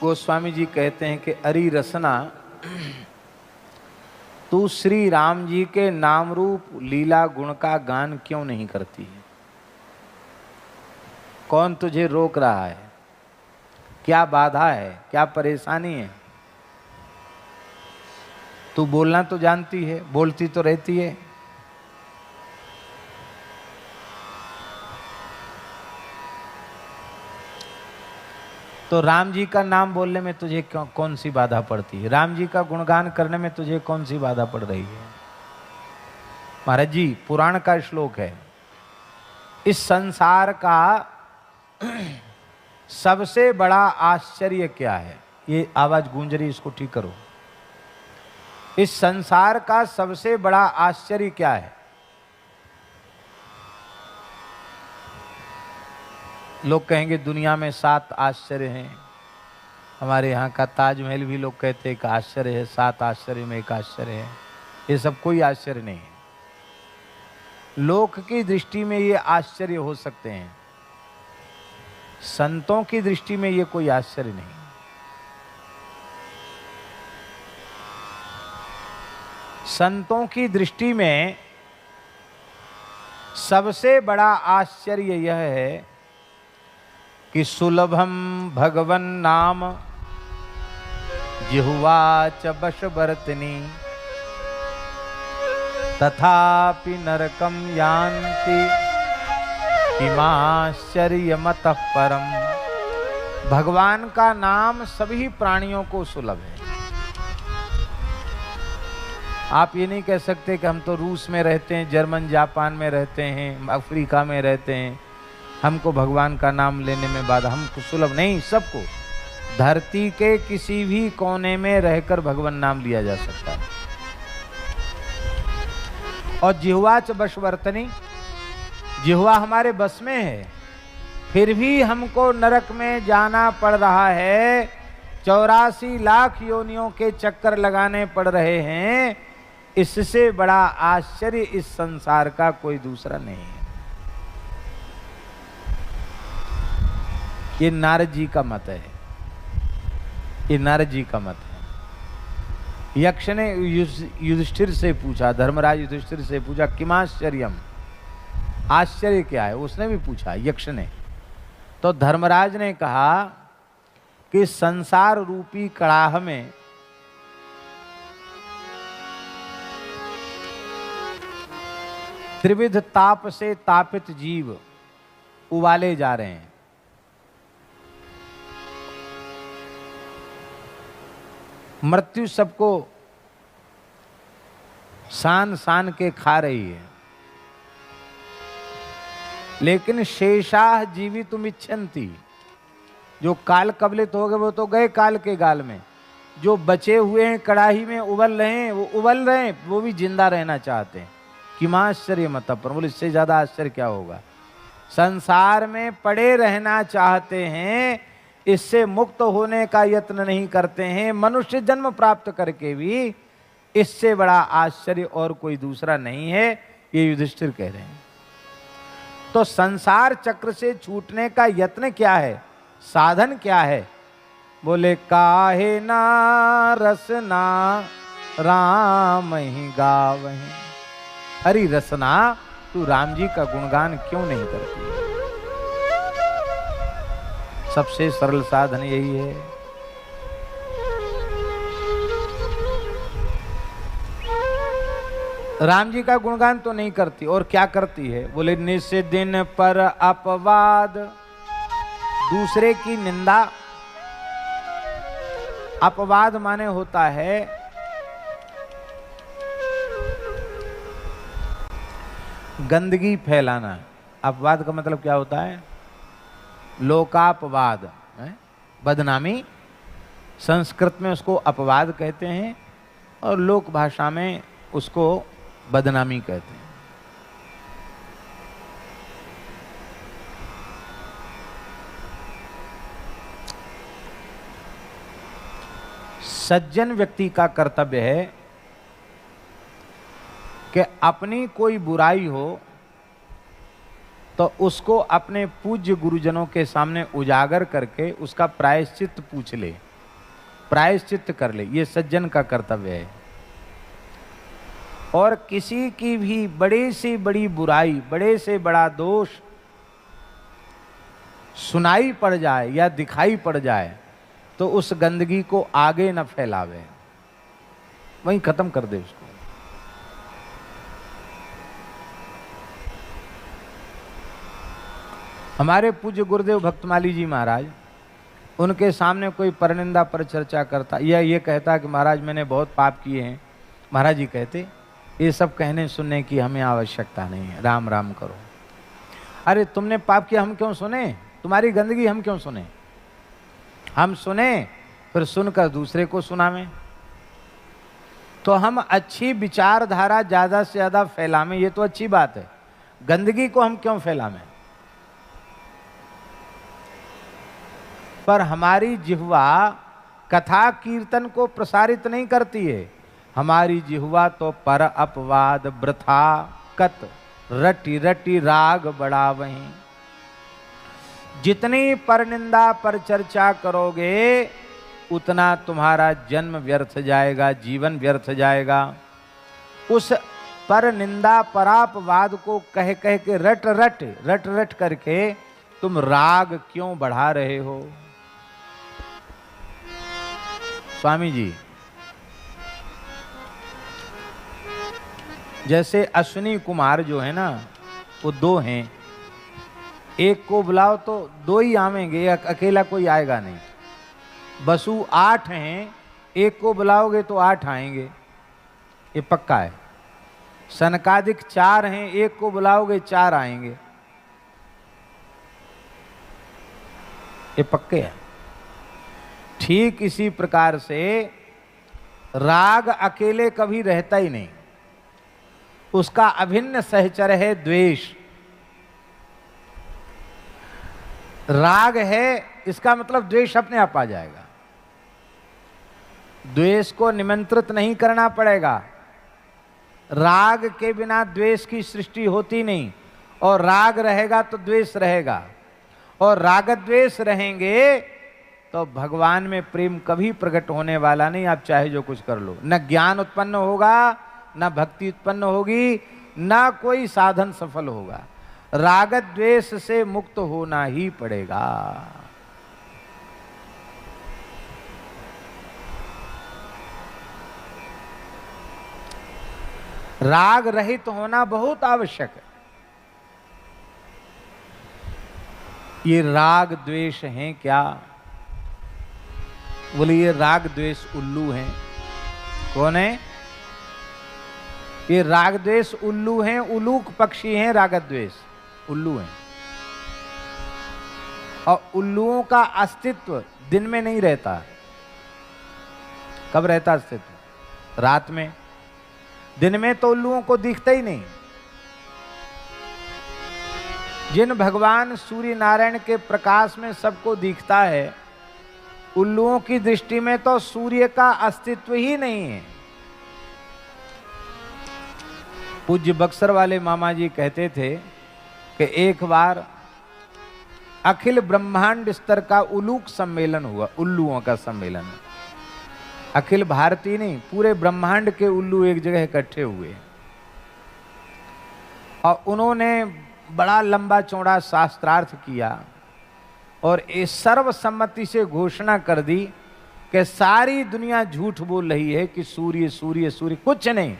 गोस्वामी जी कहते हैं कि अरी रसना, तू श्री राम जी के नाम रूप लीला गुण का गान क्यों नहीं करती है? कौन तुझे रोक रहा है? क्या बाधा है? क्या परेशानी है? तू बोलना तो जानती है, बोलती तो रहती है। तो राम जी का नाम बोलने में तुझे कौन सी बाधा पड़ती है? राम जी का गुणगान करने में तुझे कौन सी बाधा पड़ रही है? महाराज जी, पुराण का श्लोक है, इस संसार का सबसे बड़ा आश्चर्य क्या है? ये आवाज गूंज रही, इसको ठीक करो। इस संसार का सबसे बड़ा आश्चर्य क्या है? लोग कहेंगे दुनिया में 7 आश्चर्य हैं। हमारे यहाँ का ताजमहल भी लोग कहते हैं एक आश्चर्य है, 7 आश्चर्य में एक आश्चर्य है। ये सब कोई आश्चर्य नहीं है। लोक की दृष्टि में ये आश्चर्य हो सकते हैं, संतों की दृष्टि में ये कोई आश्चर्य नहीं। संतों की दृष्टि में सबसे बड़ा आश्चर्य यह है कि सुलभम भगवन नाम जिह्वा च वशवर्तिनी तथापि नरकम यान्ति किमाश्चर्यमतः परम। भगवान का नाम सभी प्राणियों को सुलभ है। आप ये नहीं कह सकते कि हम तो रूस में रहते हैं, जर्मन जापान में रहते हैं, अफ्रीका में रहते हैं, हमको भगवान का नाम लेने में बाधा। हमको सुलभ नहीं, सबको धरती के किसी भी कोने में रहकर भगवान नाम लिया जा सकता है। और जिह्वा च वशवर्तनी, जिह्वा हमारे बस में है, फिर भी हमको नरक में जाना पड़ रहा है। 84 लाख योनियों के चक्कर लगाने पड़ रहे हैं। इससे बड़ा आश्चर्य इस संसार का कोई दूसरा नहीं है। ये नारद जी का मत है, ये नारद जी का मत है। यक्ष ने युधिष्ठिर से पूछा, धर्मराज युधिष्ठिर से पूछा, किमाश्चर्यम, आश्चर्य क्या है? उसने भी पूछा, यक्ष ने। तो धर्मराज ने कहा कि संसार रूपी कड़ाह में त्रिविध ताप से तापित जीव उबाले जा रहे हैं। मृत्यु सबको सान सान के खा रही है, लेकिन शेषाह जीवितुम इच्छन्ति, जो काल कबलित हो गए वो तो गए काल के गाल में। जो बचे हुए हैं कड़ाही में उबल रहे हैं, वो उबल रहे हैं, वो भी जिंदा रहना चाहते हैं। किमाश्चर्य मतः परम, बोले इससे ज्यादा आश्चर्य क्या होगा? संसार में पड़े रहना चाहते हैं, इससे मुक्त होने का यत्न नहीं करते हैं। मनुष्य जन्म प्राप्त करके भी इससे बड़ा आश्चर्य और कोई दूसरा नहीं है, ये युधिष्ठिर कह रहे हैं। तो संसार चक्र से छूटने का यत्न क्या है? साधन क्या है? बोले काहे ना रसना राम ही गावहीं। हरि रसना, तू राम जी का गुणगान क्यों नहीं करती है? सबसे सरल साधन यही है। राम जी का गुणगान तो नहीं करती, और क्या करती है? बोले निस दिन पर अपवाद, दूसरे की निंदा। अपवाद माने होता है गंदगी फैलाना। अपवाद का मतलब क्या होता है? लोकापवाद, बदनामी। संस्कृत में उसको अपवाद कहते हैं और लोक भाषा में उसको बदनामी कहते हैं। सज्जन व्यक्ति का कर्तव्य है कि अपनी कोई बुराई हो तो उसको अपने पूज्य गुरुजनों के सामने उजागर करके उसका प्रायश्चित पूछ ले प्रायश्चित कर ले, ये सज्जन का कर्तव्य है। और किसी की भी बड़ी से बड़ी बुराई, बड़े से बड़ा दोष सुनाई पड़ जाए या दिखाई पड़ जाए तो उस गंदगी को आगे न फैलावे, वहीं खत्म कर दे उसको। हमारे पूज्य गुरुदेव भक्तमाली जी महाराज, उनके सामने कोई परनिंदा पर चर्चा करता या ये कहता कि महाराज मैंने बहुत पाप किए हैं, महाराज जी कहते ये सब कहने सुनने की हमें आवश्यकता नहीं है, राम राम करो। अरे तुमने पाप किया, हम क्यों सुने? तुम्हारी गंदगी हम क्यों सुने? हम सुने फिर सुनकर दूसरे को सुनावें। तो हम अच्छी विचारधारा ज्यादा से ज्यादा फैलावें, ये तो अच्छी बात है। गंदगी को हम क्यों फैलावें? पर हमारी जिह्वा कथा कीर्तन को प्रसारित नहीं करती है। हमारी जिह्वा तो पर अपवाद वृथा कत रटी रटी राग बढ़ा वहीं। जितनी पर निंदा पर चर्चा करोगे उतना तुम्हारा जन्म व्यर्थ जाएगा, जीवन व्यर्थ जाएगा। उस पर निंदा परापवाद को कह कह के रट रट करके तुम राग क्यों बढ़ा रहे हो? स्वामी जी, जैसे अश्विनी कुमार जो है ना, वो दो हैं, एक को बुलाओ तो दो ही आवेंगे, अकेला कोई आएगा नहीं। बसु 8 हैं, एक को बुलाओगे तो 8 आएंगे, ये पक्का है। सनकादिक 4 हैं, एक को बुलाओगे 4 आएंगे, ये पक्के है। ठीक इसी प्रकार से राग अकेले कभी रहता ही नहीं, उसका अभिन्न सहचर है द्वेष। राग है इसका मतलब द्वेष अपने आप आ जाएगा। द्वेष को निमंत्रित नहीं करना पड़ेगा। राग के बिना द्वेष की सृष्टि होती नहीं, और राग रहेगा तो द्वेष रहेगा, और राग द्वेष रहेंगे तो भगवान में प्रेम कभी प्रकट होने वाला नहीं। आप चाहे जो कुछ कर लो, न ज्ञान उत्पन्न होगा, न भक्ति उत्पन्न होगी, न कोई साधन सफल होगा। राग द्वेष से मुक्त होना ही पड़ेगा। राग रहित होना बहुत आवश्यक है। ये राग द्वेष हैं क्या? बोले ये राग द्वेष उल्लू हैं। कौन है ये? राग द्वेष उल्लू हैं, उलूक पक्षी हैं, राग द्वेष उल्लू हैं। और उल्लुओं का अस्तित्व दिन में नहीं रहता। कब रहता अस्तित्व? रात में। दिन में तो उल्लुओं को दिखता ही नहीं। जिन भगवान सूर्य नारायण के प्रकाश में सबको दिखता है, उल्लुओं की दृष्टि में तो सूर्य का अस्तित्व ही नहीं है। पूज्य बक्सर वाले मामा जी कहते थे कि एक बार अखिल ब्रह्मांड स्तर का उलूक सम्मेलन हुआ, उल्लुओं का सम्मेलन। अखिल भारतीय नहीं, पूरे ब्रह्मांड के उल्लू एक जगह इकट्ठे हुए और उन्होंने बड़ा लंबा चौड़ा शास्त्रार्थ किया और इस सर्वसम्मति से घोषणा कर दी कि सारी दुनिया झूठ बोल रही है कि सूर्य सूर्य सूर्य कुछ नहीं।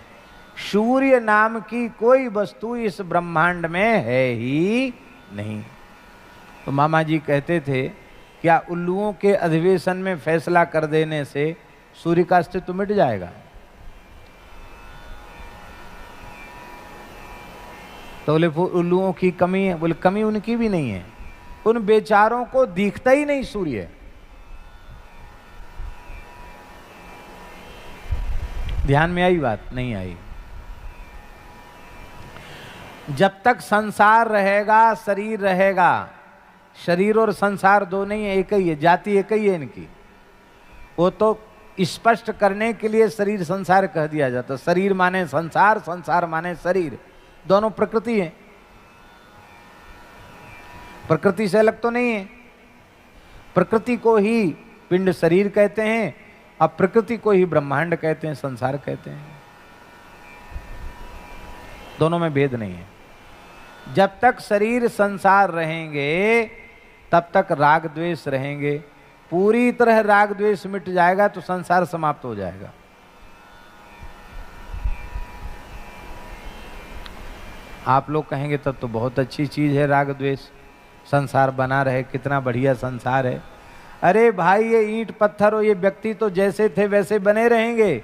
सूर्य नाम की कोई वस्तु इस ब्रह्मांड में है ही नहीं। तो मामा जी कहते थे, क्या उल्लुओं के अधिवेशन में फैसला कर देने से सूर्य का अस्तित्व मिट जाएगा? तो बोले उल्लुओं की कमी है। बोले कमी उनकी भी नहीं है, उन बेचारों को दिखता ही नहीं सूर्य। ध्यान में आई बात? नहीं आई। जब तक संसार रहेगा, शरीर रहेगा। शरीर और संसार दो नहीं है, एक ही है, जाति एक ही है इनकी। वो तो स्पष्ट करने के लिए शरीर संसार कह दिया जाता। शरीर माने संसार, संसार माने शरीर, दोनों प्रकृति है। प्रकृति से अलग तो नहीं है। प्रकृति को ही पिंड शरीर कहते हैं अब प्रकृति को ही ब्रह्मांड कहते हैं, संसार कहते हैं, दोनों में भेद नहीं है। जब तक शरीर संसार रहेंगे तब तक राग द्वेष रहेंगे। पूरी तरह राग द्वेष मिट जाएगा तो संसार समाप्त हो जाएगा। आप लोग कहेंगे तब तो बहुत अच्छी चीज है राग द्वेष, संसार बना रहे, कितना बढ़िया संसार है। अरे भाई, ये ईंट पत्थर और ये व्यक्ति तो जैसे थे वैसे बने रहेंगे।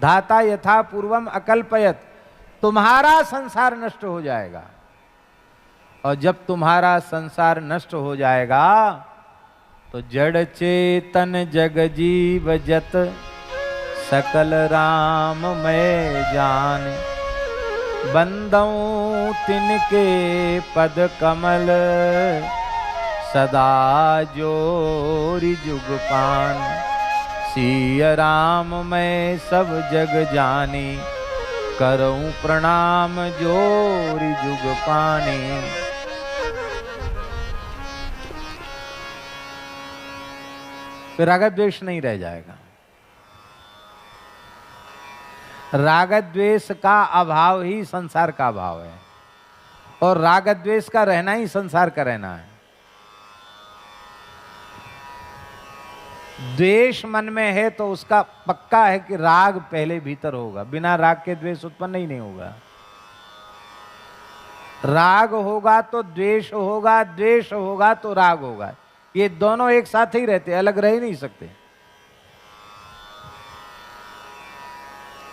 धाता यथा पूर्वम अकल्पयत। तुम्हारा संसार नष्ट हो जाएगा, और जब तुम्हारा संसार नष्ट हो जाएगा तो जड़ चेतन जग जीव जत सकल राम मैं जान। बंदऊं तिनके पद कमल सदा जोरी जुग पान। सिय राम मैं सब जग जानी करऊं प्रणाम जोरी जुग पानी। फिर राग द्वेष नहीं रह जाएगा। राग द्वेष का अभाव ही संसार का अभाव है, और राग द्वेष का रहना ही संसार का रहना है। द्वेष मन में है तो उसका पक्का है कि राग पहले भीतर होगा, बिना राग के द्वेष उत्पन्न ही नहीं होगा। राग होगा तो द्वेष होगा, द्वेष होगा तो राग होगा। ये दोनों एक साथ ही रहते, अलग रह ही नहीं सकते।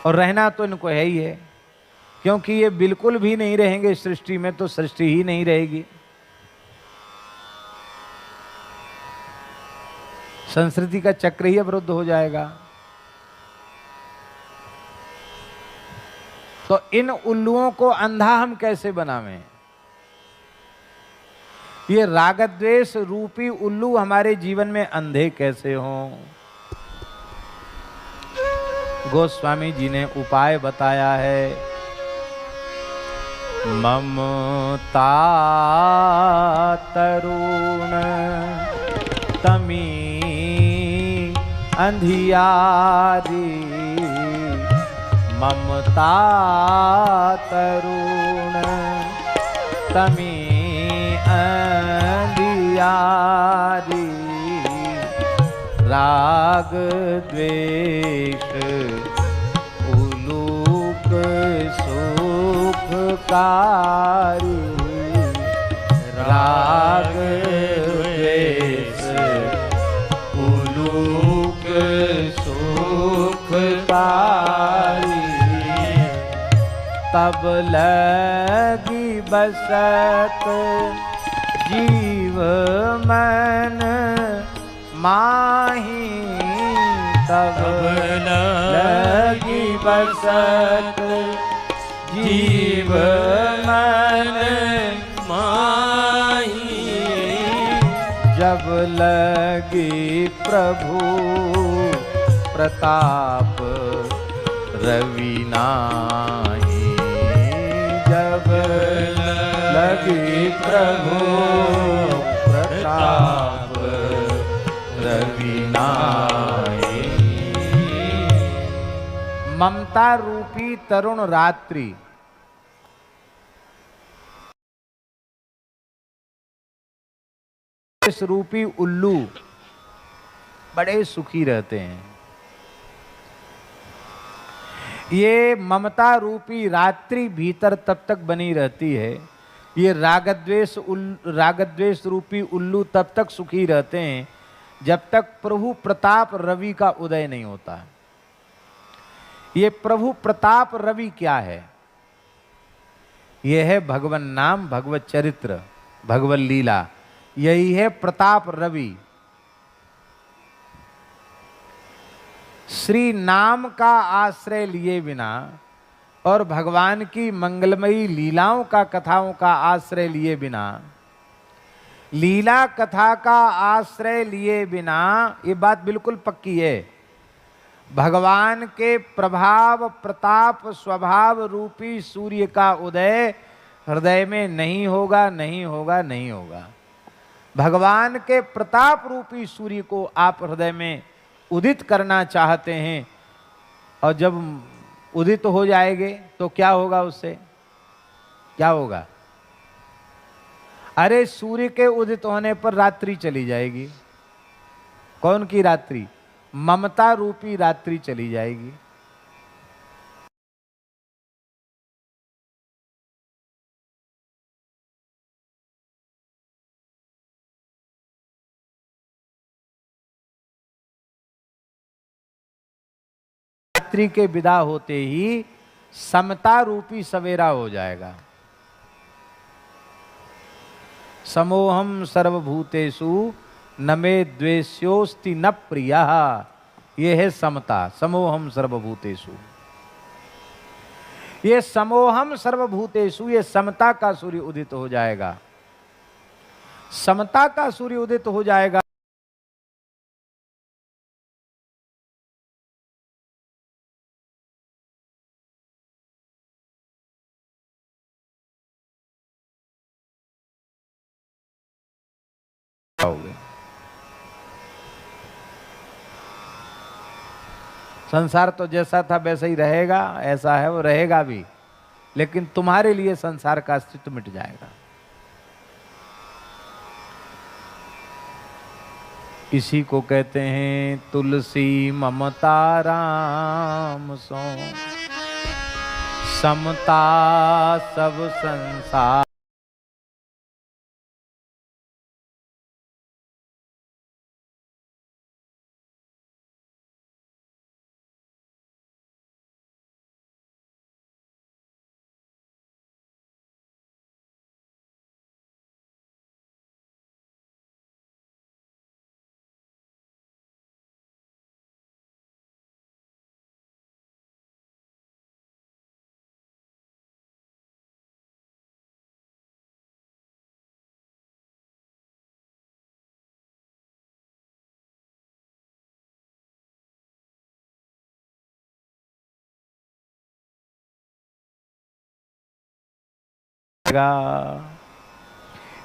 और रहना तो इनको है ही है, क्योंकि ये बिल्कुल भी नहीं रहेंगे सृष्टि में तो सृष्टि ही नहीं रहेगी। संस्कृति का चक्र ही अवरुद्ध हो जाएगा। तो इन उल्लुओं को अंधा हम कैसे बनावें? ये राग द्वेष रूपी उल्लू हमारे जीवन में अंधे कैसे हों? गोस्वामी जी ने उपाय बताया है। ममता तरुण तमी अंधियारी। ममता तरुण तमी अंधियारी। राग द्वेष उलूक सुखकारी। राग द्वेष उलूक सुखकारी। तब लगी बसत जीव मन माही। तब लगी बसत जीव मन माही। जब लगी प्रभु प्रताप रवि नाही। जब लगी प्रभु प्रताप रवि नाही। ममता रूपी तरुण रात्रि इस रूपी उल्लू बड़े सुखी रहते हैं। ये ममता रूपी रात्रि भीतर तब तक बनी रहती है। ये रागद्वेष रूपी उल्लू तब तक सुखी रहते हैं जब तक प्रभु प्रताप रवि का उदय नहीं होता। ये प्रभु प्रताप रवि क्या है? यह है भगवन नाम, भगवत चरित्र, भगवत लीला। यही है प्रताप रवि। श्री नाम का आश्रय लिए बिना और भगवान की मंगलमयी लीलाओं का, कथाओं का आश्रय लिए बिना, लीला कथा का आश्रय लिए बिना, ये बात बिल्कुल पक्की है, भगवान के प्रभाव प्रताप स्वभाव रूपी सूर्य का उदय हृदय में नहीं होगा, नहीं होगा, नहीं होगा। भगवान के प्रताप रूपी सूर्य को आप हृदय में उदित करना चाहते हैं, और जब उदित हो जाएंगे तो क्या होगा उससे? क्या होगा? अरे सूर्य के उदित होने पर रात्रि चली जाएगी। कौन की रात्रि? ममता रूपी रात्रि चली जाएगी। रात्रि के विदा होते ही समता रूपी सवेरा हो जाएगा। समोहम सर्वभूतेषु न मे द्वेष्योस्ति न प्रियः। ये है समता। समोहम सर्वभूतेषु, ये समोहम सर्वभूतेषु, ये समता का सूर्य उदित हो जाएगा। समता का सूर्य उदित हो जाएगा। संसार तो जैसा था वैसा ही रहेगा, ऐसा है वो रहेगा भी, लेकिन तुम्हारे लिए संसार का अस्तित्व मिट जाएगा। इसी को कहते हैं तुलसी ममता राम सो, समता सब संसार।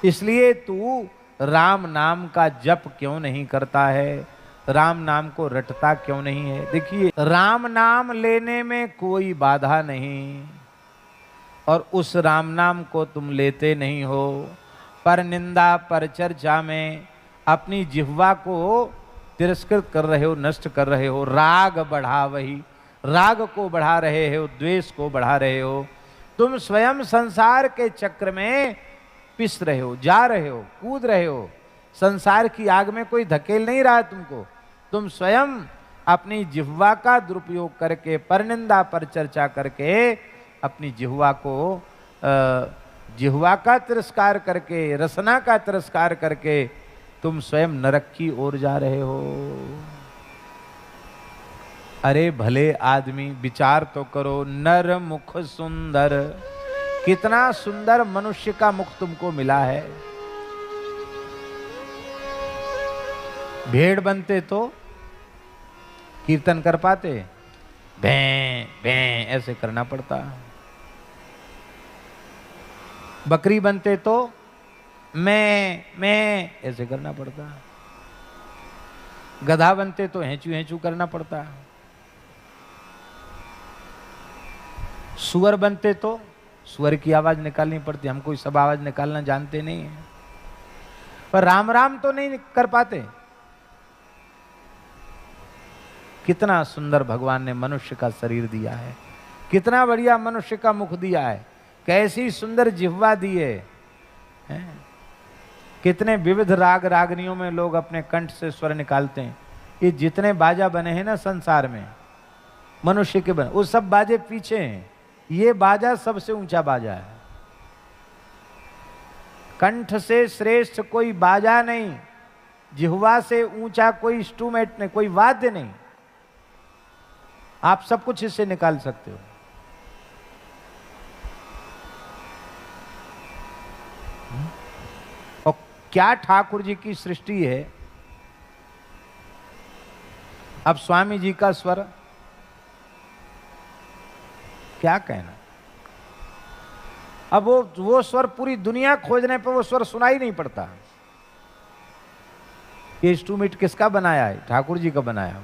इसलिए तू राम नाम का जप क्यों नहीं करता है? राम नाम को रटता क्यों नहीं है? देखिए, राम नाम लेने में कोई बाधा नहीं, और उस राम नाम को तुम लेते नहीं हो। पर निंदा पर चर्चा में अपनी जिह्वा को तिरस्कृत कर रहे हो, नष्ट कर रहे हो। राग बढ़ा, वही राग को बढ़ा रहे हो, द्वेष को बढ़ा रहे हो। तुम स्वयं संसार के चक्र में पिस रहे हो, जा रहे हो, कूद रहे हो। संसार की आग में कोई धकेल नहीं रहा है तुमको। तुम स्वयं अपनी जिह्वा का दुरुपयोग करके, परनिंदा पर चर्चा करके, अपनी जिह्वा को जिह्वा का तिरस्कार करके, रसना का तिरस्कार करके तुम स्वयं नरक की ओर जा रहे हो। अरे भले आदमी, विचार तो करो। नर मुख सुंदर, कितना सुंदर मनुष्य का मुख तुमको मिला है। भेड़ बनते तो कीर्तन कर पाते? भैं भैं ऐसे करना पड़ता। बकरी बनते तो मैं ऐसे करना पड़ता। गधा बनते तो हेंचू हेंचू करना पड़ता। सुअर बनते तो सुअर की आवाज निकालनी पड़ती। हम कोई सब आवाज निकालना जानते नहीं है, पर राम राम तो नहीं कर पाते। कितना सुंदर भगवान ने मनुष्य का शरीर दिया है, कितना बढ़िया मनुष्य का मुख दिया है, कैसी सुंदर जिह्वा दी है। कितने विविध राग रागनियों में लोग अपने कंठ से स्वर निकालते हैं। ये जितने बाजा बने हैं ना संसार में, मनुष्य के बने, वो सब बाजे पीछे हैं। ये बाजा सबसे ऊंचा बाजा है। कंठ से श्रेष्ठ कोई बाजा नहीं, जिह्वा से ऊंचा कोई इंस्ट्रूमेंट नहीं, कोई वाद्य नहीं। आप सब कुछ इससे निकाल सकते हो। और क्या ठाकुर जी की सृष्टि है। अब स्वामी जी का स्वर क्या कहना। अब वो स्वर पूरी दुनिया खोजने पर वो स्वर सुनाई नहीं पड़ता। ये इंस्ट्रूमेंट किसका बनाया है? ठाकुर जी का बनाया।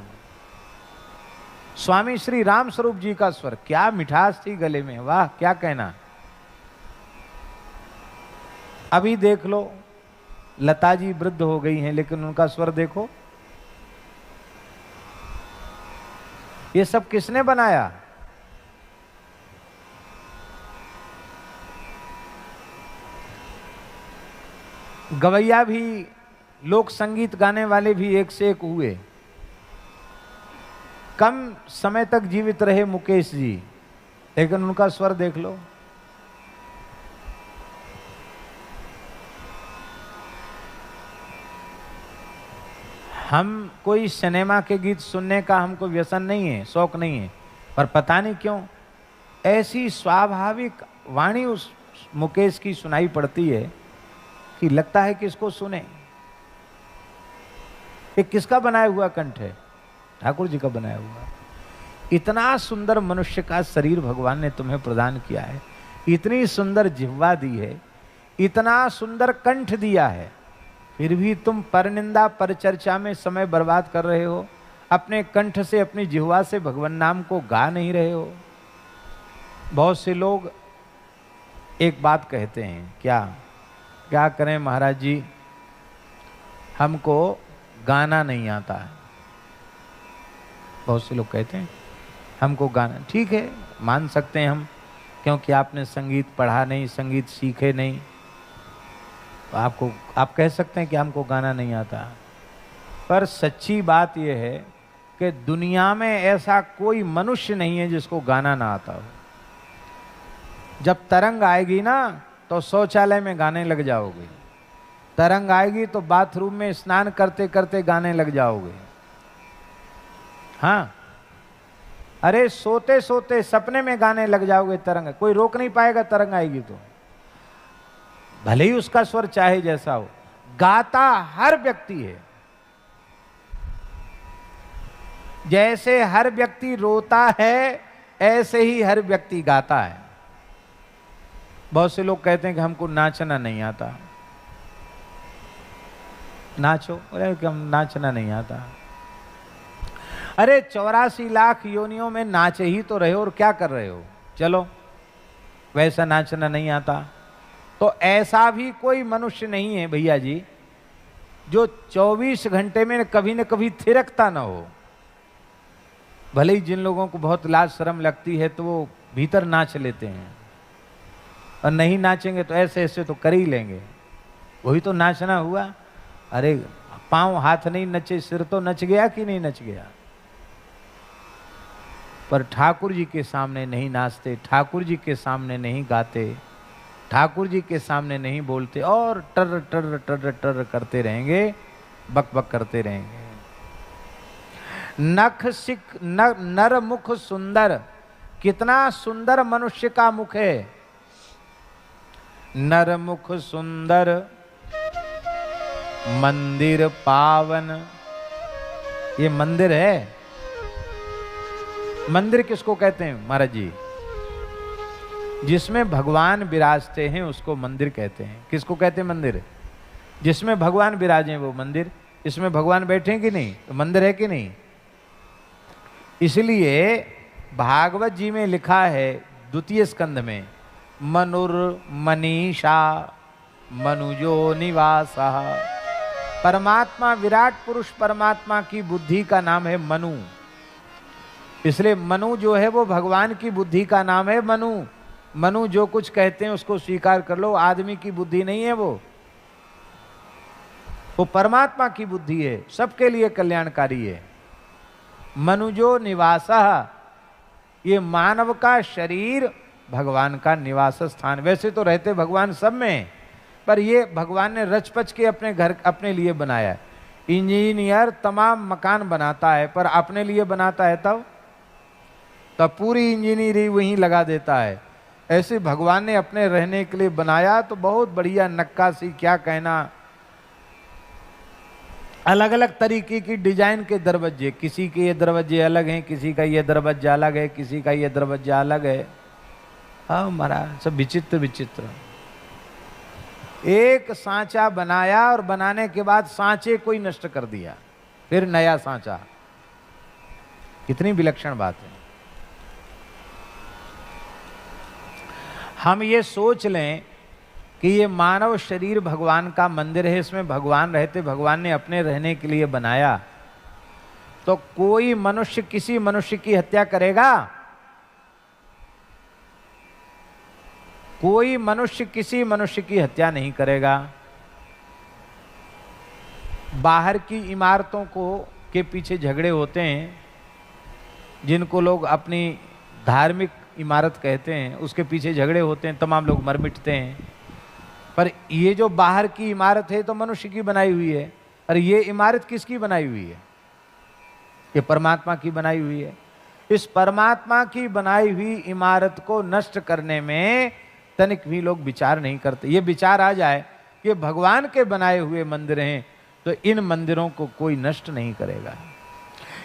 स्वामी श्री राम स्वरूप जी का स्वर, क्या मिठास थी गले में, वाह क्या कहना। अभी देख लो, लता जी वृद्ध हो गई हैं लेकिन उनका स्वर देखो। ये सब किसने बनाया? गवैया भी, लोक संगीत गाने वाले भी एक से एक हुए। कम समय तक जीवित रहे मुकेश जी, लेकिन उनका स्वर देख लो। हम कोई सिनेमा के गीत सुनने का हमको व्यसन नहीं है, शौक नहीं है, पर पता नहीं क्यों ऐसी स्वाभाविक वाणी उस मुकेश की सुनाई पड़ती है कि लगता है कि इसको सुने। ये किसका बनाया हुआ कंठ है? ठाकुर जी का बनाया हुआ। इतना सुंदर मनुष्य का शरीर भगवान ने तुम्हें प्रदान किया है, इतनी सुंदर जिह्वा दी है, इतना सुंदर कंठ दिया है, फिर भी तुम परनिंदा परचर्चा में समय बर्बाद कर रहे हो। अपने कंठ से, अपनी जिह्वा से भगवान नाम को गा नहीं रहे हो। बहुत से लोग एक बात कहते हैं, क्या करें महाराज जी, हमको गाना नहीं आता है। बहुत से लोग कहते हैं हमको गाना, ठीक है मान सकते हैं हम, क्योंकि आपने संगीत पढ़ा नहीं, संगीत सीखे नहीं, तो आप कह सकते हैं कि हमको गाना नहीं आता। पर सच्ची बात यह है कि दुनिया में ऐसा कोई मनुष्य नहीं है जिसको गाना ना आता हो। जब तरंग आएगी ना तो शौचालय में गाने लग जाओगे, तरंग आएगी तो बाथरूम में स्नान करते करते गाने लग जाओगे। हाँ, अरे सोते सोते सपने में गाने लग जाओगे। तरंग कोई रोक नहीं पाएगा, तरंग आएगी तो, भले ही उसका स्वर चाहे जैसा हो। गाता हर व्यक्ति है, जैसे हर व्यक्ति रोता है ऐसे ही हर व्यक्ति गाता है। बहुत से लोग कहते हैं कि हमको नाचना नहीं आता। नाचो, अरे कि हम नाचना नहीं आता। अरे 84 लाख योनियों में नाच ही तो रहे हो, और क्या कर रहे हो? चलो वैसा नाचना नहीं आता तो ऐसा भी कोई मनुष्य नहीं है भैया जी जो 24 घंटे में कभी न कभी थिरकता ना हो। भले ही जिन लोगों को बहुत लाज शर्म लगती है तो वो भीतर नाच लेते हैं, और नहीं नाचेंगे तो ऐसे ऐसे तो कर ही लेंगे। वही तो नाचना हुआ। अरे पांव हाथ नहीं नचे, सिर तो नच गया कि नहीं नच गया। पर ठाकुर जी के सामने नहीं नाचते, ठाकुर जी के सामने नहीं गाते, ठाकुर जी के सामने नहीं बोलते, और टर टर टर टर करते रहेंगे, बक बक करते रहेंगे। नख सिख नर मुख सुंदर, कितना सुंदर मनुष्य का मुख है। नर मुख सुंदर मंदिर पावन। ये मंदिर है। मंदिर किसको कहते हैं महाराज जी? जिसमें भगवान विराजते हैं उसको मंदिर कहते हैं। किसको कहते हैं मंदिर? जिसमें भगवान विराजे वो मंदिर। इसमें भगवान बैठे कि नहीं तो मंदिर है कि नहीं? इसलिए भागवत जी में लिखा है द्वितीय स्कंध में, मनुर्मनीषा मनुजो निवासा। परमात्मा, विराट पुरुष परमात्मा की बुद्धि का नाम है मनु। इसलिए मनु जो है वो भगवान की बुद्धि का नाम है मनु। मनु जो कुछ कहते हैं उसको स्वीकार कर लो, आदमी की बुद्धि नहीं है वो परमात्मा की बुद्धि है, सबके लिए कल्याणकारी है। मनुजो निवासा, ये मानव का शरीर भगवान का निवास स्थान। वैसे तो रहते भगवान सब में, पर ये भगवान ने रचपच के अपने घर अपने लिए बनाया है। इंजीनियर तमाम मकान बनाता है पर अपने लिए बनाता है तब पूरी इंजीनियरिंग वहीं लगा देता है। ऐसे भगवान ने अपने रहने के लिए बनाया तो बहुत बढ़िया नक्काशी, क्या कहना, अलग अलग तरीके की डिजाइन के दरवाजे। किसी के ये दरवाजे अलग हैं, किसी का ये दरवाजा अलग है, किसी का ये दरवाजा अलग है। हाँ महाराज, सब विचित्र विचित्र। एक सांचा बनाया और बनाने के बाद सांचे को ही नष्ट कर दिया, फिर नया सांचा। कितनी विलक्षण बात है। हम ये सोच लें कि ये मानव शरीर भगवान का मंदिर है, इसमें भगवान रहते, भगवान ने अपने रहने के लिए बनाया, तो कोई मनुष्य किसी मनुष्य की हत्या करेगा? कोई मनुष्य किसी मनुष्य की हत्या नहीं करेगा। बाहर की इमारतों के पीछे झगड़े होते हैं, जिनको लोग अपनी धार्मिक इमारत कहते हैं, उसके पीछे झगड़े होते हैं, तमाम लोग मर मिटते हैं। पर ये जो बाहर की इमारत है तो मनुष्य की बनाई हुई है, और ये इमारत किसकी बनाई हुई है? ये परमात्मा की बनाई हुई है। इस परमात्मा की बनाई हुई इमारत को नष्ट करने में तनिक भी लोग विचार नहीं करते। ये विचार आ जाए कि भगवान के बनाए हुए मंदिर हैं, तो इन मंदिरों को कोई नष्ट नहीं करेगा।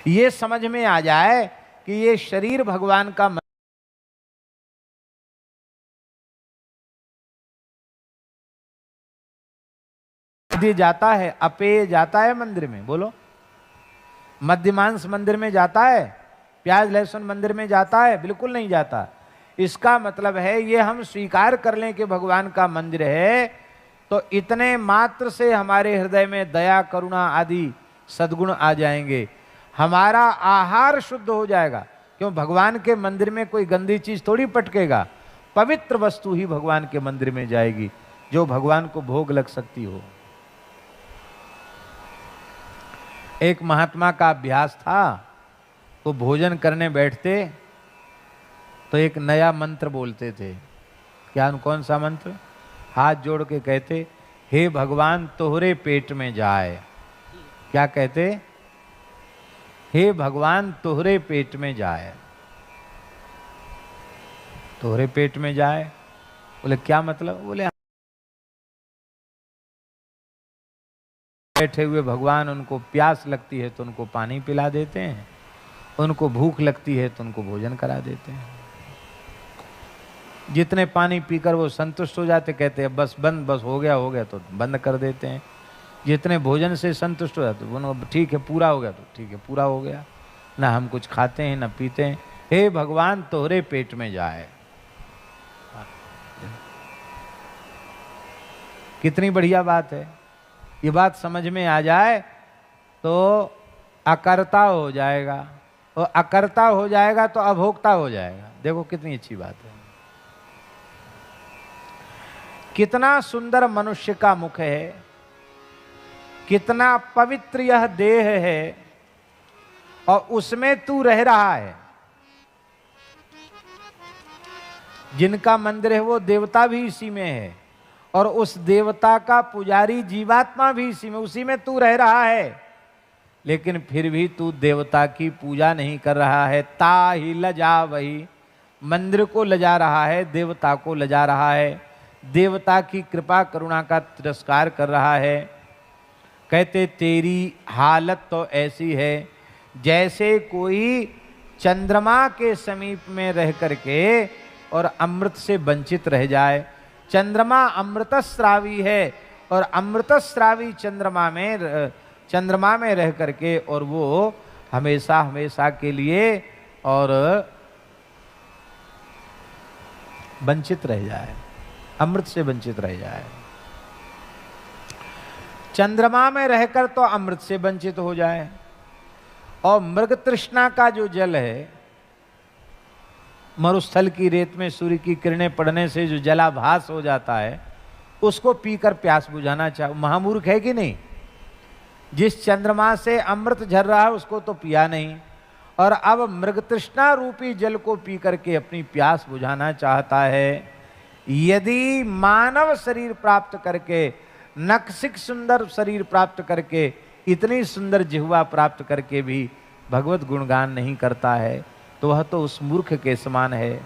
ये समझ में आ जाए कि ये शरीर भगवान का जाता है, अपेय जाता है मंदिर में, बोलो, मध्यमांस मंदिर में जाता है, प्याज लहसुन मंदिर में जाता है? बिल्कुल नहीं जाता। इसका मतलब है ये हम स्वीकार कर लें कि भगवान का मंदिर है, तो इतने मात्र से हमारे हृदय में दया करुणा आदि सद्गुण आ जाएंगे, हमारा आहार शुद्ध हो जाएगा। क्यों? भगवान के मंदिर में कोई गंदी चीज थोड़ी पटकेगा, पवित्र वस्तु ही भगवान के मंदिर में जाएगी, जो भगवान को भोग लग सकती हो। एक महात्मा का अभ्यास था, वो भोजन करने बैठते तो एक नया मंत्र बोलते थे। क्या? कौन सा मंत्र? हाथ जोड़ के कहते, हे भगवान तोहरे पेट में जाए। क्या कहते? हे भगवान तोहरे पेट में जाए। तोहरे पेट में जाए, बोले क्या मतलब? बोले बैठे हुए भगवान, उनको प्यास लगती है तो उनको पानी पिला देते हैं, उनको भूख लगती है तो उनको भोजन करा देते हैं। जितने पानी पीकर वो संतुष्ट हो जाते, कहते हैं बस बंद, बस हो गया तो बंद कर देते हैं। जितने भोजन से संतुष्ट हो जाते, वो ठीक है पूरा हो गया तो ठीक है पूरा हो गया, ना हम कुछ खाते हैं ना पीते हैं। हे भगवान तोहरे पेट में जाए। कितनी बढ़िया बात है। ये बात समझ में आ जाए तो अकर्ता हो जाएगा, और अकर्ता हो जाएगा तो अभोक्ता हो जाएगा। देखो कितनी अच्छी बात है। कितना सुंदर मनुष्य का मुख है, कितना पवित्र यह देह है, और उसमें तू रह रहा है। जिनका मंदिर है वो देवता भी इसी में है, और उस देवता का पुजारी जीवात्मा भी इसी में, उसी में तू रह रहा है। लेकिन फिर भी तू देवता की पूजा नहीं कर रहा है। ता ही लजा वही, मंदिर को लजा रहा है, देवता को लजा रहा है, देवता की कृपा करुणा का तिरस्कार कर रहा है। कहते तेरी हालत तो ऐसी है जैसे कोई चंद्रमा के समीप में रह करके और अमृत से वंचित रह जाए। चंद्रमा अमृतस्रावी है, और अमृतस्रावी चंद्रमा में रह करके और वो हमेशा हमेशा के लिए और वंचित रह जाए, अमृत से वंचित रह जाए। चंद्रमा में रहकर तो अमृत से वंचित हो जाए, और मृग तृष्णा का जो जल है, मरुस्थल की रेत में सूर्य की किरणें पड़ने से जो जलाभास हो जाता है, उसको पीकर प्यास बुझाना चाहे। महामूर्ख है कि नहीं? जिस चंद्रमा से अमृत झर रहा है उसको तो पिया नहीं, और अब मृग तृष्णा रूपी जल को पी करके अपनी प्यास बुझाना चाहता है। यदि मानव शरीर प्राप्त करके, नक्सिक सुंदर शरीर प्राप्त करके, इतनी सुंदर जिह्वा प्राप्त करके भी भगवत गुणगान नहीं करता है, तो वह तो उस मूर्ख के समान है।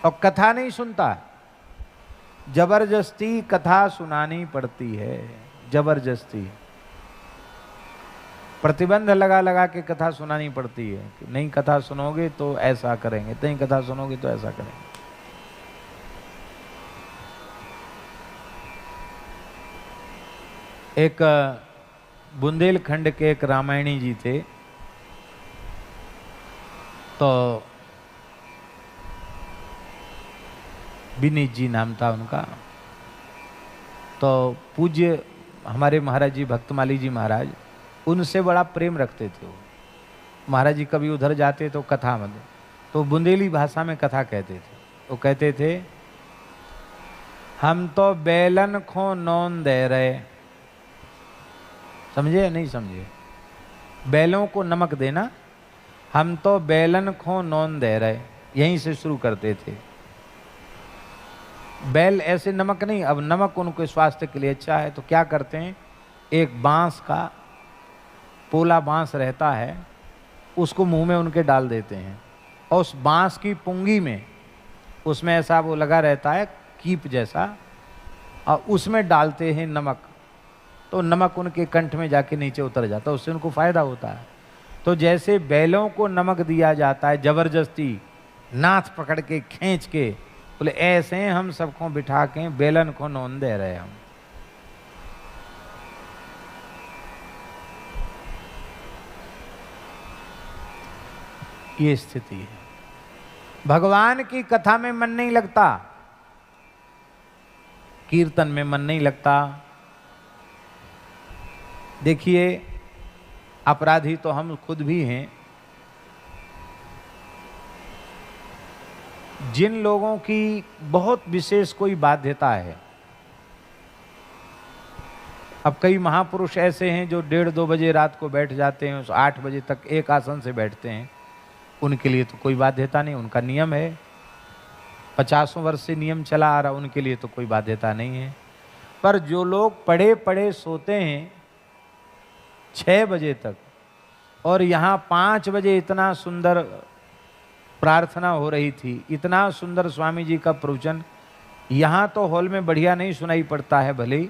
और कथा नहीं सुनता, जबरदस्ती कथा सुनानी पड़ती है, जबरदस्ती प्रतिबंध लगा लगा के कथा सुनानी पड़ती है कि नहीं कथा सुनोगे तो ऐसा करेंगे, नहीं कथा सुनोगे तो ऐसा करेंगे। एक बुंदेलखंड के एक रामायणी जी थे, तो विनीत जी नाम था उनका। तो पूज्य हमारे महाराज जी भक्तमाली जी महाराज उनसे बड़ा प्रेम रखते थे वो। महाराज जी कभी उधर जाते तो कथा में तो बुंदेली भाषा में कथा कहते थे। वो कहते थे, हम तो बेलन खो नौन दे रहे। समझे नहीं समझे? बैलों को नमक देना, हम तो बेलन खो नौन दे रहे, यहीं से शुरू करते थे। बैल ऐसे नमक नहीं, अब नमक उनके स्वास्थ्य के लिए अच्छा है तो क्या करते हैं, एक बांस का पोला बांस रहता है उसको मुंह में उनके डाल देते हैं और उस बांस की पुंगी में उसमें ऐसा वो लगा रहता है कीप जैसा, और उसमें डालते हैं नमक, तो नमक उनके कंठ में जाके नीचे उतर जाता है, उससे उनको फायदा होता है। तो जैसे बैलों को नमक दिया जाता है जबरदस्ती, नाथ पकड़ के खींच के, बोले ऐसे हम सबको बिठा के बेलन को नौन दे रहे हम। ये स्थिति है। भगवान की कथा में मन नहीं लगता, कीर्तन में मन नहीं लगता। देखिए अपराधी तो हम खुद भी हैं। जिन लोगों की बहुत विशेष कोई बाध्यता है, अब कई महापुरुष ऐसे हैं जो 1:30-2 बजे रात को बैठ जाते हैं, 8 बजे तक एक आसन से बैठते हैं, उनके लिए तो कोई बाध्यता नहीं, उनका नियम है, 50 वर्ष से नियम चला आ रहा, उनके लिए तो कोई बाध्यता नहीं है। पर जो लोग पड़े पड़े सोते हैं 6 बजे तक, और यहाँ 5 बजे इतना सुंदर प्रार्थना हो रही थी, इतना सुंदर स्वामी जी का प्रवचन, यहाँ तो हॉल में बढ़िया नहीं सुनाई पड़ता है भले ही,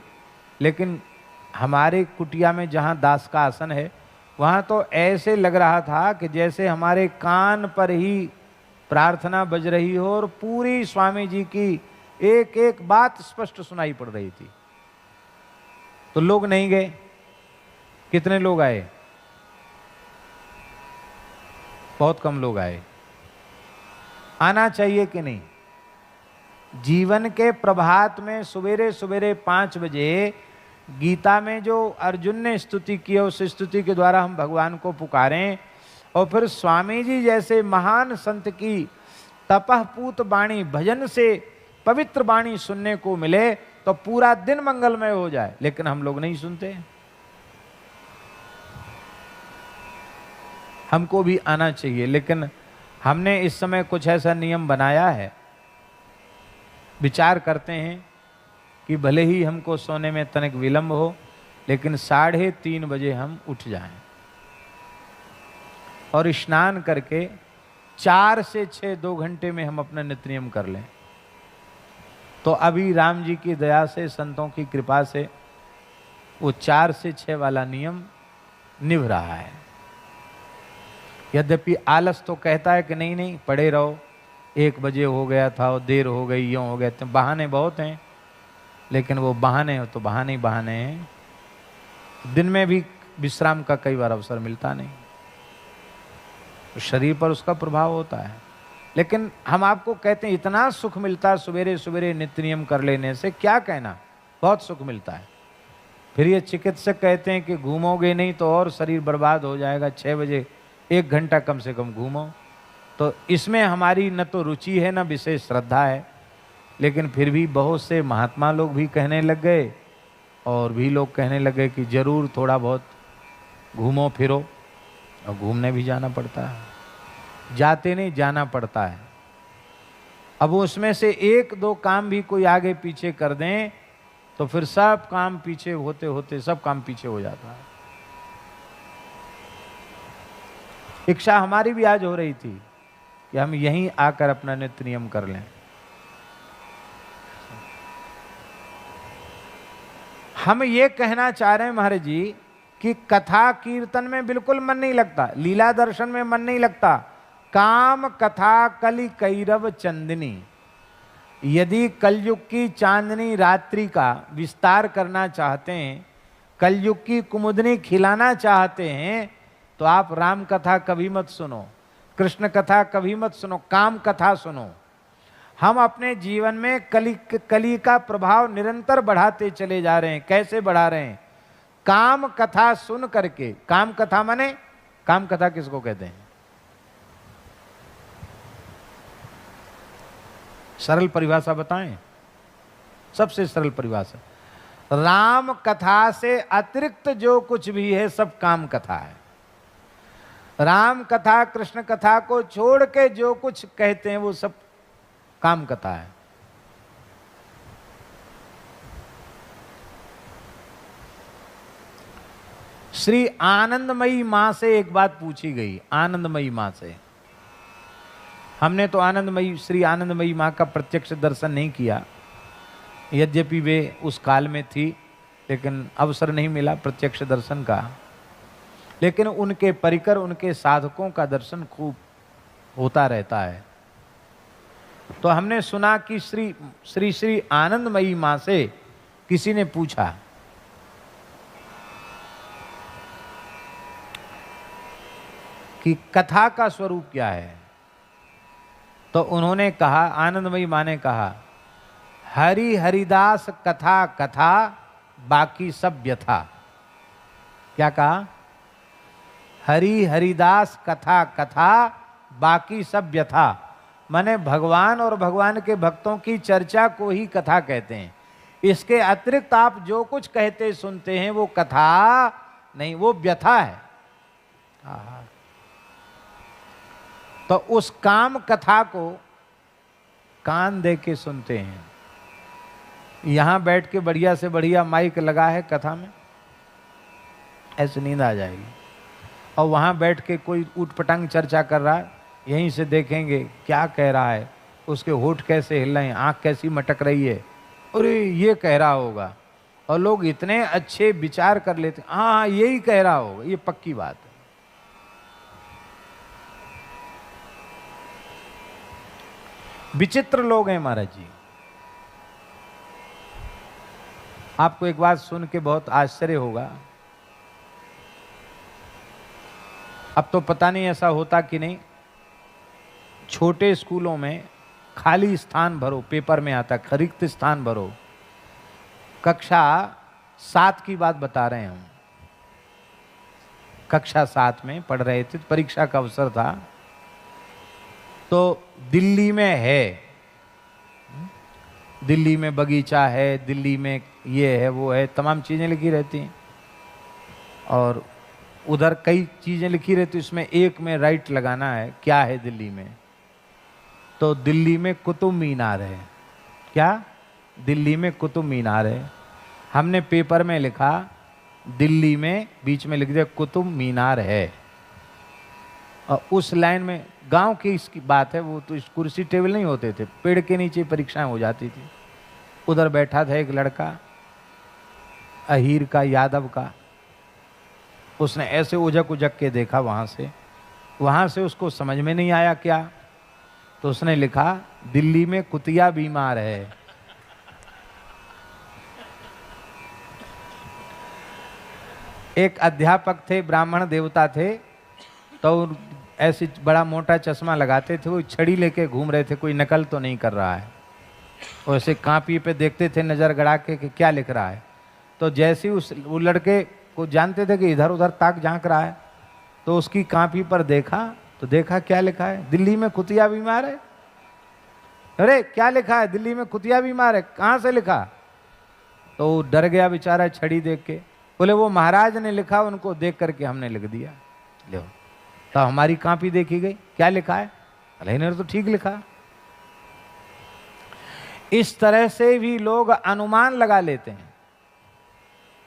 लेकिन हमारे कुटिया में जहाँ दास का आसन है वहाँ तो ऐसे लग रहा था कि जैसे हमारे कान पर ही प्रार्थना बज रही हो और पूरी स्वामी जी की एक एक बात स्पष्ट सुनाई पड़ रही थी। तो लोग नहीं गए। कितने लोग आए? बहुत कम लोग आए। आना चाहिए कि नहीं? जीवन के प्रभात में सवेरे सवेरे 5 बजे गीता में जो अर्जुन ने स्तुति की है, उस स्तुति के द्वारा हम भगवान को पुकारें, और फिर स्वामी जी जैसे महान संत की तपःपूत वाणी, भजन से पवित्र वाणी सुनने को मिले तो पूरा दिन मंगलमय हो जाए। लेकिन हम लोग नहीं सुनते। हमको भी आना चाहिए, लेकिन हमने इस समय कुछ ऐसा नियम बनाया है, विचार करते हैं कि भले ही हमको सोने में तनिक विलंब हो, लेकिन 3:30 बजे हम उठ जाएं और स्नान करके 4 से 6 2 घंटे में हम अपना नित्य नियम कर लें। तो अभी राम जी की दया से, संतों की कृपा से वो 4 से 6 वाला नियम निभ रहा है। यद्यपि आलस तो कहता है कि नहीं नहीं पड़े रहो, 1 बजे हो गया था और देर हो गई, यूँ हो गया, तो बहाने बहुत हैं, लेकिन वो बहाने हो तो बहाने ही बहाने हैं। दिन में भी विश्राम का कई बार अवसर मिलता नहीं, तो शरीर पर उसका प्रभाव होता है। लेकिन हम आपको कहते हैं इतना सुख मिलता है सवेरे सवेरे नित्य नियम कर लेने से, क्या कहना, बहुत सुख मिलता है। फिर ये चिकित्सक कहते हैं कि घूमोगे नहीं तो और शरीर बर्बाद हो जाएगा, 6 बजे 1 घंटा कम से कम घूमो। तो इसमें हमारी न तो रुचि है न विशेष श्रद्धा है, लेकिन फिर भी बहुत से महात्मा लोग भी कहने लग गए और भी लोग कहने लगे कि जरूर थोड़ा बहुत घूमो फिरो, और घूमने भी जाना पड़ता है, जाते नहीं जाना पड़ता है। अब उसमें से 1-2 काम भी कोई आगे पीछे कर दें तो फिर सब काम पीछे होते होते सब काम पीछे हो जाता है। इच्छा हमारी भी आज हो रही थी कि हम यहीं आकर अपना नित्य नियम कर लें। हम ये कहना चाह रहे हैं महाराज जी कि कथा कीर्तन में बिल्कुल मन नहीं लगता, लीला दर्शन में मन नहीं लगता। काम कथा कलि कैरव चंदनी, यदि कलयुग की चांदनी रात्रि का विस्तार करना चाहते हैं, कलयुग की कुमुदनी खिलाना चाहते हैं, तो आप राम कथा कभी मत सुनो। कृष्ण कथा कभी मत सुनो, काम कथा सुनो। हम अपने जीवन में कली का प्रभाव निरंतर बढ़ाते चले जा रहे हैं। कैसे बढ़ा रहे हैं? काम कथा सुन करके। काम कथा माने, काम कथा किसको कहते हैं? सरल परिभाषा बताएं, सबसे सरल परिभाषा। राम कथा से अतिरिक्त जो कुछ भी है सब काम कथा है। राम कथा कृष्ण कथा को छोड़ के जो कुछ कहते हैं वो सब काम कथा है। श्री आनंदमयी मां से एक बात पूछी गई, आनंदमयी मां से। हमने तो आनंदमयी, श्री आनंदमयी मां का प्रत्यक्ष दर्शन नहीं किया, यद्यपि वे उस काल में थी, लेकिन अवसर नहीं मिला प्रत्यक्ष दर्शन का। लेकिन उनके परिकर, उनके साधकों का दर्शन खूब होता रहता है। तो हमने सुना कि श्री आनंदमयी मां से किसी ने पूछा कि कथा का स्वरूप क्या है। तो उन्होंने कहा, आनंदमयी मां ने कहा, हरि हरिदास कथा कथा बाकी सब व्यथा। क्या कहा? हरि हरिदास कथा कथा बाकी सब व्यथा। माने भगवान और भगवान के भक्तों की चर्चा को ही कथा कहते हैं। इसके अतिरिक्त आप जो कुछ कहते सुनते हैं वो कथा नहीं, वो व्यथा है। तो उस काम कथा को कान दे के सुनते हैं। यहां बैठ के बढ़िया से बढ़िया माइक लगा है कथा में, ऐसे नींद आ जाएगी। और वहां बैठ के कोई ऊटपटांग चर्चा कर रहा है, यहीं से देखेंगे क्या कह रहा है, उसके होठ कैसे हिल रहे हैं, आंख कैसी मटक रही है, अरे ये कह रहा होगा। और लोग इतने अच्छे विचार कर लेते, हाँ यही कह रहा होगा, ये पक्की बात है। विचित्र लोग हैं महाराज जी। आपको एक बात सुन के बहुत आश्चर्य होगा। अब तो पता नहीं ऐसा होता कि नहीं, छोटे स्कूलों में खाली स्थान भरो, पेपर में आता रिक्त स्थान भरो। कक्षा 7 की बात बता रहे हैं हम। कक्षा 7 में पढ़ रहे थे, परीक्षा का अवसर था। तो दिल्ली में है, दिल्ली में बगीचा है, दिल्ली में ये है वो है, तमाम चीज़ें लिखी रहती हैं। और उधर कई चीज़ें लिखी रहती, उसमें एक में राइट लगाना है क्या है दिल्ली में। तो दिल्ली में कुतुब मीनार है। क्या? दिल्ली में कुतुब मीनार है। हमने पेपर में लिखा दिल्ली में, बीच में लिख दिया कुतुब मीनार है। और उस लाइन में, गांव की इसकी बात है, वो तो इस कुर्सी टेबल नहीं होते थे, पेड़ के नीचे परीक्षाएं हो जाती थी। उधर बैठा था एक लड़का, अहीर का, यादव का। उसने ऐसे उजक उजक के देखा वहां से उसको समझ में नहीं आया क्या, तो उसने लिखा दिल्ली में कुतिया बीमार है। एक अध्यापक थे, ब्राह्मण देवता थे, तो ऐसे बड़ा मोटा चश्मा लगाते थे, वो छड़ी लेके घूम रहे थे, कोई नकल तो नहीं कर रहा है। वैसे कापी पे देखते थे नजर गड़ा के कि क्या लिख रहा है। तो जैसे ही वो लड़के को जानते थे कि इधर उधर ताक झांक रहा है, तो उसकी कापी पर देखा, तो देखा क्या लिखा है, दिल्ली में कुतिया बीमार है। अरे क्या लिखा है, दिल्ली में कुतिया बीमार है, कहाँ से लिखा? तो वो डर गया बेचारा छड़ी देख के। बोले वो महाराज ने लिखा, उनको देख करके हमने लिख दिया। लो, तो हमारी कापी देखी गई, क्या लिखा है? अरे इन्होंने तो ठीक लिखा। इस तरह से भी लोग अनुमान लगा लेते हैं।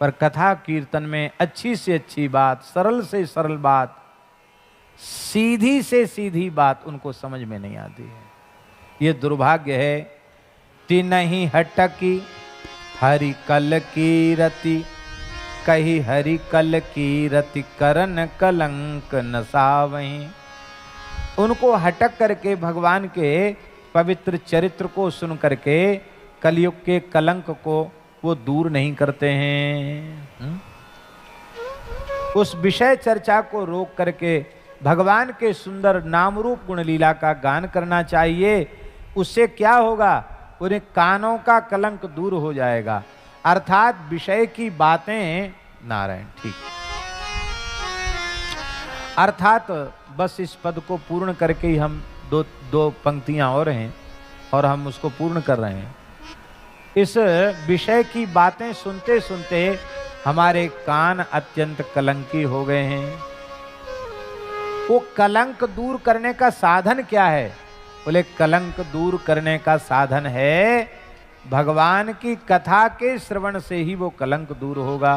पर कथा कीर्तन में अच्छी से अच्छी बात, सरल से सरल बात, सीधी से सीधी बात उनको समझ में नहीं आती है। ये दुर्भाग्य है। तिनहि हटकी हरि कल की रति, कही हरि कल की रति करन कलंक नसावहीं। उनको हटक करके भगवान के पवित्र चरित्र को सुन करके कलयुग के कलंक को वो दूर नहीं करते हैं। उस विषय चर्चा को रोक करके भगवान के सुंदर नाम रूप गुण लीला का गान करना चाहिए। उससे क्या होगा, उन्हें कानों का कलंक दूर हो जाएगा, अर्थात विषय की बातें नारायण ठीक। अर्थात बस इस पद को पूर्ण करके ही हम दो पंक्तियां और हैं और हम उसको पूर्ण कर रहे हैं। इस विषय की बातें सुनते सुनते हमारे कान अत्यंत कलंकी हो गए हैं। वो कलंक दूर करने का साधन क्या है? बोले कलंक दूर करने का साधन है भगवान की कथा के श्रवण से ही वो कलंक दूर होगा।